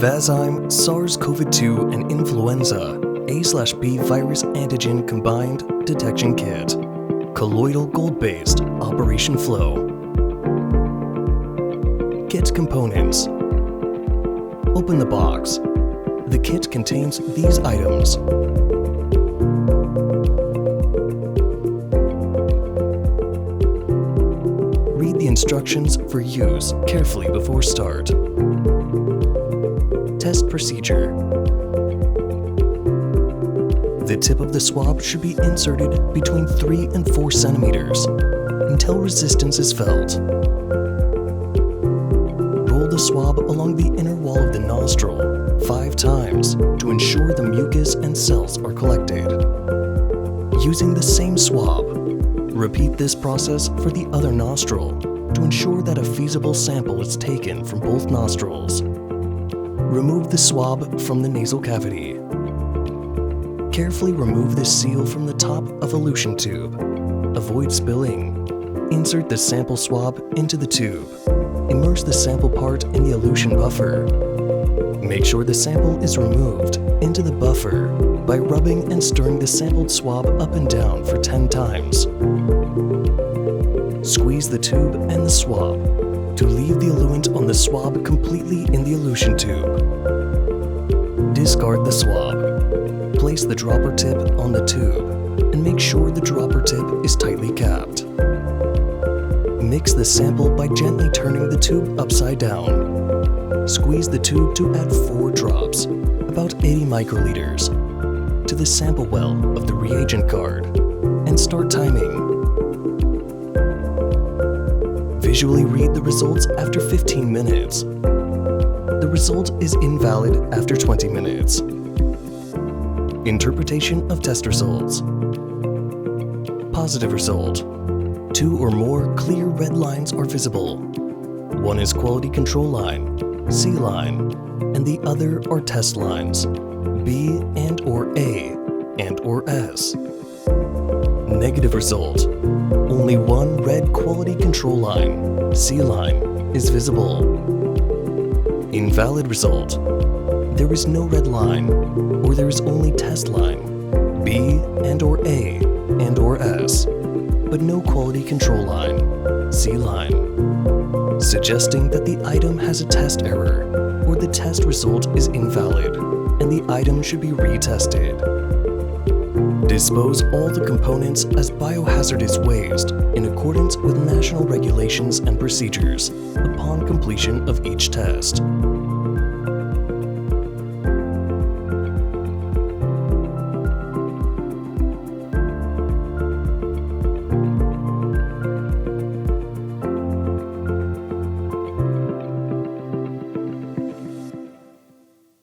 Vazyme, SARS-CoV-2 and Influenza A/B virus antigen combined detection kit. Colloidal gold-based operation flow. Kit components. Open the box. The kit contains these items. Read the instructions for use carefully before start. Test procedure. The tip of the swab should be inserted between 3 and 4 centimeters until resistance is felt. Roll the swab along the inner wall of the nostril 5 times to ensure the mucus and cells are collected. Using the same swab, repeat this process for the other nostril to ensure that a feasible sample is taken from both nostrils. Remove the swab from the nasal cavity. Carefully remove the seal from the top of elution tube. Avoid spilling. Insert the sample swab into the tube. Immerse the sample part in the elution buffer. Make sure the sample is removed into the buffer by rubbing and stirring the sampled swab up and down for 10 times. Squeeze the tube and the swab to leave the eluent on the swab completely in the elution tube. Discard the swab. Place the dropper tip on the tube and make sure the dropper tip is tightly capped. Mix the sample by gently turning the tube upside down. Squeeze the tube to add 4 drops, about 80 microliters, to the sample well of the reagent card and start timing. Visually read the results after 15 minutes. The result is invalid after 20 minutes. Interpretation of test results. Positive result. 2 or more clear red lines are visible. One is quality control line, C line, and the other are test lines, B and/or A and/or S. Negative result. Only one red quality control line, C line, is visible. Invalid result. There is no red line, or there is only test line, B and/or A and/or S, but no quality control line, C line, suggesting that the item has a test error, or the test result is invalid, and the item should be retested. Dispose all the components as biohazardous waste in accordance with national regulations and procedures upon completion of each test.